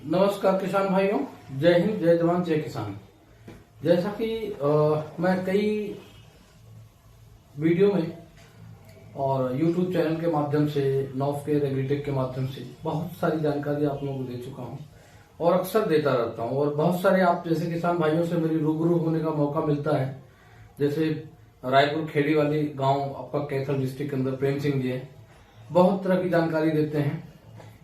नमस्कार किसान भाइयों, जय हिंद, जय जवान, जय किसान। जैसा कि मैं कई वीडियो में और YouTube चैनल के माध्यम से, नॉफकेयर एग्रीटेक के माध्यम से बहुत सारी जानकारी आप लोगों को दे चुका हूं और अक्सर देता रहता हूं। और बहुत सारे आप जैसे किसान भाइयों से मेरी रूबरू होने का मौका मिलता है। जैसे रायपुर खेड़ी वाली गांव आपका कैथल डिस्ट्रिक्ट के अंदर प्रेम सिंह जी है, बहुत तरह की जानकारी देते हैं।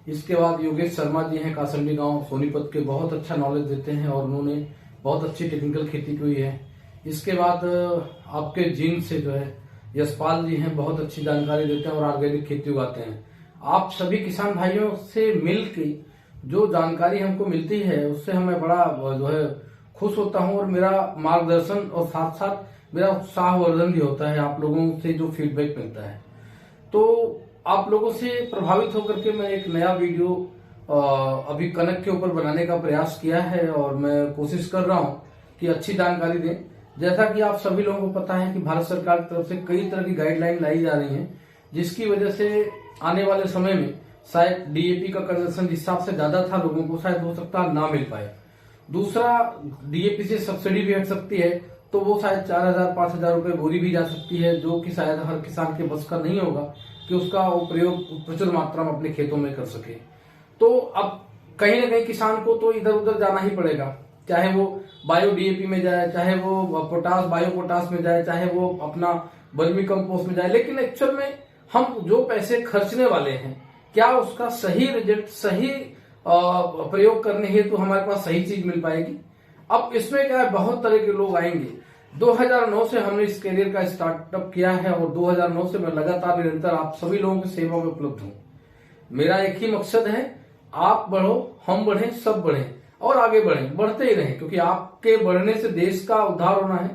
इसके बाद योगेश शर्मा जी हैं, कासंडी गांव सोनीपत के, बहुत अच्छा नॉलेज देते हैं और उन्होंने बहुत अच्छी टेक्निकल खेती की हुई है। इसके बाद आपके जींद से जो है यशपाल जी हैं, बहुत अच्छी जानकारी देते हैं और ऑर्गेनिक खेती उगाते हैं। आप सभी किसान भाइयों से मिलकर जो जानकारी हमको मिलती है उससे हमें बड़ा जो है खुश होता हूं और मेरा मार्गदर्शन और साथ साथ मेरा उत्साहवर्धन भी होता है आप लोगों से जो फीडबैक मिलता है। तो आप लोगों से प्रभावित होकर के मैं एक नया वीडियो अभी कनक के ऊपर बनाने का प्रयास किया है और मैं कोशिश कर रहा हूं कि अच्छी जानकारी दें। जैसा कि आप सभी लोगों को पता है कि भारत सरकार की तरफ से कई तरह की गाइडलाइन लाई जा रही हैं, जिसकी वजह से आने वाले समय में शायद डीएपी का कंजम्पशन जिस हिसाब से ज्यादा था लोगों को शायद हो सकता है ना मिल पाए। दूसरा, डीएपी से सब्सिडी भी हट सकती है, तो वो शायद 4,000-5,000 रुपए बोरी भी जा सकती है, जो कि शायद हर किसान के बस का नहीं होगा कि उसका वो प्रयोग प्रचुर मात्रा में अपने खेतों में कर सके। तो अब कहीं ना कहीं किसान को तो इधर उधर जाना ही पड़ेगा, चाहे वो बायो डीएपी में जाए, चाहे वो पोटास बायो पोटास में जाए, चाहे वो अपना वर्मी कंपोस्ट में जाए। लेकिन एक्चुअल में हम जो पैसे खर्चने वाले हैं, क्या उसका सही रिजल्ट, सही प्रयोग करने हेतु तो हमारे पास सही चीज मिल पाएगी? अब इसमें क्या है, बहुत तरह के लोग आएंगे। 2009 से हमने इस करियर का स्टार्टअप किया है और 2009 से मैं लगातार निरंतर आप सभी लोगों की सेवा में उपलब्ध हूं। मेरा एक ही मकसद है, आप बढ़ो, हम बढ़े, सब बढ़े और आगे बढ़े, बढ़ते ही रहें, क्योंकि आपके बढ़ने से देश का उद्धार होना है।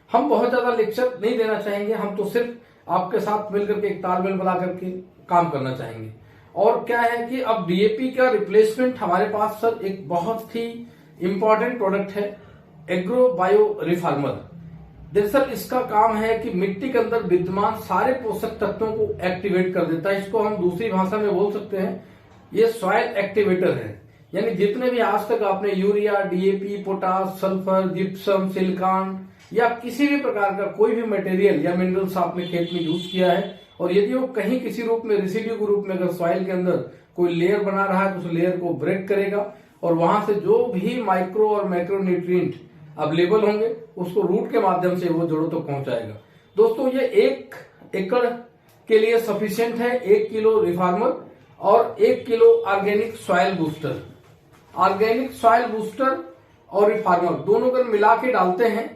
हम बहुत ज्यादा लेक्चर नहीं देना चाहेंगे, हम तो सिर्फ आपके साथ मिलकर के एक तालमेल बना करके काम करना चाहेंगे। और क्या है कि अब डीएपी का रिप्लेसमेंट हमारे पास सर एक बहुत ही इंपॉर्टेंट प्रोडक्ट है, एग्रो बायो रिफॉर्मर। दरअसल इसका काम है कि मिट्टी के अंदर विद्यमान सारे पोषक तत्वों को एक्टिवेट कर देता है। इसको हम दूसरी भाषा में बोल सकते हैं, ये सॉइल एक्टिवेटर है। यानी जितने भी आज तक आपने urea, DAP, potash, sulphur, gypsum, silicon या किसी भी प्रकार का कोई भी मटेरियल या मिनरल्स आपने खेत में यूज किया है, और यदि वो कहीं किसी रूप में, रेसिड्यू के रूप में अगर सॉइल के अंदर कोई लेयर बना रहा है तो उस लेयर को ब्रेक करेगा और वहां से जो भी माइक्रो और मैक्रो न्यूट्रिएंट अवेलेबल होंगे उसको रूट के माध्यम से वो जड़ों तक पहुंचाएगा। दोस्तों, ये 1 एकड़ के लिए सफिशिएंट है 1 किलो रिफॉर्मर और 1 kilo organic soil booster. Organic soil booster और रिफॉर्मर दोनों अगर मिला के डालते हैं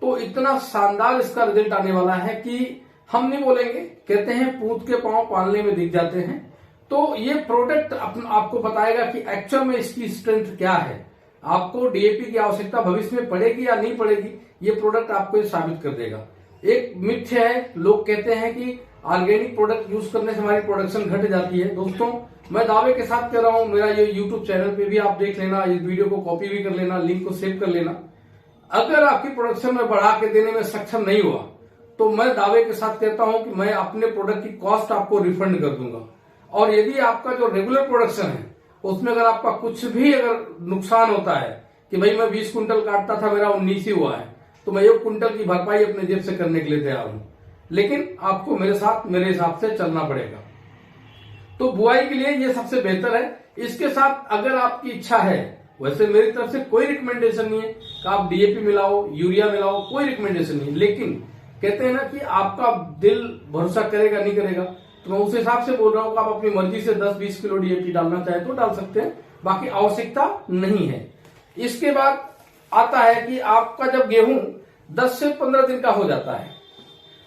तो इतना शानदार इसका रिजल्ट आने वाला है कि हम नहीं बोलेंगे, कहते हैं पूत के पांव पालने में दिख जाते हैं। तो ये प्रोडक्ट आपको बताएगा कि एक्चुअल में इसकी स्ट्रेंथ क्या है, आपको डीएपी की आवश्यकता भविष्य में पड़ेगी या नहीं पड़ेगी, ये प्रोडक्ट आपको ये साबित कर देगा। एक मिथ है, लोग कहते हैं कि ऑर्गेनिक प्रोडक्ट यूज करने से हमारी प्रोडक्शन घट जाती है। दोस्तों, मैं दावे के साथ कह रहा हूं, मेरा ये यूट्यूब चैनल पे भी आप देख लेना, इस वीडियो को कॉपी भी कर लेना, लिंक को सेव कर लेना। अगर आपकी प्रोडक्शन में बढ़ा के देने में सक्षम नहीं हुआ तो मैं दावे के साथ कहता हूं कि मैं अपने प्रोडक्ट की कॉस्ट आपको रिफंड कर दूंगा। और यदि आपका जो रेगुलर प्रोडक्शन है उसमें अगर आपका कुछ भी अगर नुकसान होता है कि भाई मैं 20 कुंटल काटता था, मेरा 19 ही हुआ है, तो मैं 1 कुंटल की भरपाई अपने जेब से करने के लिए तैयार हूं। लेकिन आपको मेरे साथ मेरे हिसाब से चलना पड़ेगा। तो बुआई के लिए ये सबसे बेहतर है। इसके साथ अगर आपकी इच्छा है, वैसे मेरी तरफ से कोई रिकमेंडेशन नहीं है कि आप डीएपी मिलाओ, यूरिया मिलाओ, कोई रिकमेंडेशन नहीं, लेकिन कहते हैं ना कि आपका दिल भरोसा करेगा नहीं करेगा, तो मैं उस हिसाब से बोल रहा हूं कि आप अपनी मर्जी से 10-20 किलो डीएपी डालना चाहे तो डाल सकते हैं, बाकी आवश्यकता नहीं है। इसके बाद आता है कि आपका जब गेहूं 10 से 15 दिन का हो जाता है,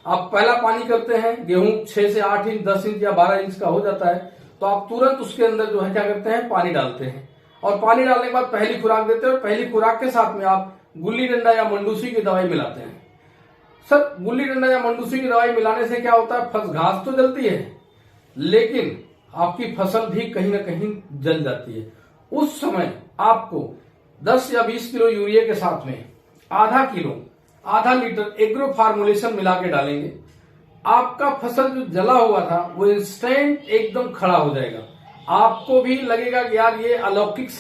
आप पहला पानी करते हैं, गेहूं 6 से 8 इंच, 10 इंच या 12 इंच का हो जाता है, तो आप तुरंत उसके अंदर जो है क्या करते हैं, पानी डालते हैं। और पानी डालने के बाद पहली खुराक देते हैं और पहली खुराक के साथ में आप गुल्ली डंडा या मंडूसी की दवाई मिलाते हैं। सर, गुल्ली डंडा या मंडूसी की दवाई मिलाने से क्या होता है, घास तो जलती है लेकिन आपकी फसल भी कहीं ना कहीं जल जाती है। उस समय आपको 10 या 20 किलो यूरिया के साथ में आधा लीटर एग्रो फार्मुलेशन मिला के डालेंगे। आपका फसल जो जला हुआ था वो इंस्टेंट एकदम खड़ा हो जाएगा। आपको भी लगेगा कि यार ये अलौकिक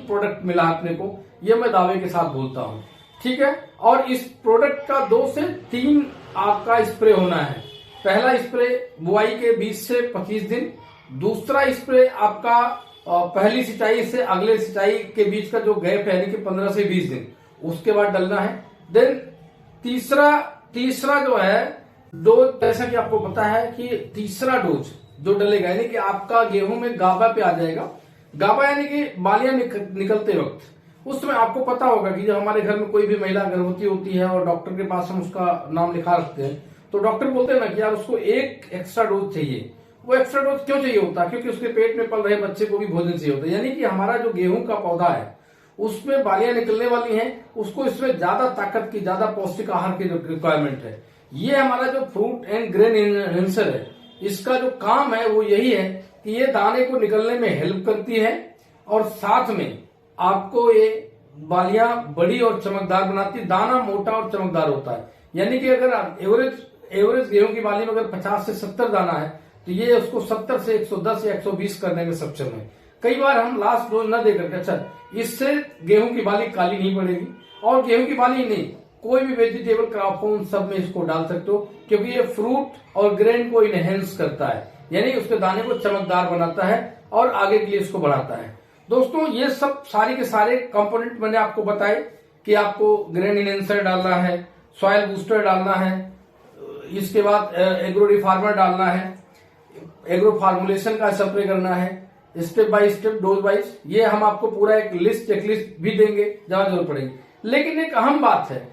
प्रोडक्ट मिला अपने को, ये मैं दावे के साथ बोलता हूं। ठीक है, और इस प्रोडक्ट का 2 से 3 आपका स्प्रे होना है। पहला स्प्रे बुआई के 20 से 25 दिन, दूसरा स्प्रे आपका पहली सिंचाई से अगले सिंचाई के बीच का जो गैप है यानी कि 15 से 20 दिन, उसके बाद डलना है। देन तीसरा जो है डोज, जैसा कि आपको पता है कि तीसरा डोज जो डलेगा यानी कि आपका गेहूं में गाबा पे आ जाएगा। गाबा यानी कि बालियां निकलते वक्त, उस समय आपको पता होगा कि जब हमारे घर में कोई भी महिला गर्भवती होती है और डॉक्टर के पास हम उसका नाम लिखा रखते हैं, तो डॉक्टर बोलते हैं ना कि यार उसको एक एक्स्ट्रा डोज चाहिए। वो एक्स्ट्रा डोज क्यों चाहिए होता है? क्योंकि उसके पेट में पल रहे बच्चे को भी भोजन चाहिए होता है। यानी कि हमारा जो गेहूं का पौधा है उसमें बालियां निकलने वाली हैं, उसको इसमें ज्यादा ताकत की, ज्यादा पौष्टिक आहार की रिक्वायरमेंट है। ये हमारा जो फ्रूट एंड ग्रेन एनहेंसर है, इसका जो काम है वो यही है कि ये दाने को निकलने में हेल्प करती है और साथ में आपको ये बालियां बड़ी और चमकदार बनाती है। दाना मोटा और चमकदार होता है, यानी कि अगर एवरेज गेहूं की बाली में अगर 50 से 70 दाना है तो ये उसको 70 से 110 या 120 करने में सक्षम है। कई बार हम लास्ट डोज न देकर के, अच्छा इससे गेहूं की बाली काली नहीं पड़ेगी, और गेहूं की बाली नहीं, कोई भी वेजिटेबल क्रॉप हो उन सब में इसको डाल सकते हो, क्योंकि ये फ्रूट और ग्रेन को इनहेंस करता है, यानी उसके दाने को चमकदार बनाता है और आगे के लिए इसको बढ़ाता है। दोस्तों ये सब सारे के सारे कंपोनेंट मैंने आपको बताए कि आपको ग्रेन इनहेंसर डालना है, सॉइल बूस्टर डालना है, इसके बाद एग्रो रिफार्मर डालना है, एग्रो फार्मुलेशन का स्प्रे करना है, step by step dose wise. ये हम आपको पूरा एक लिस्ट चेकलिस्ट भी देंगे जहां जरूरत पड़ेगी। लेकिन एक अहम बात है,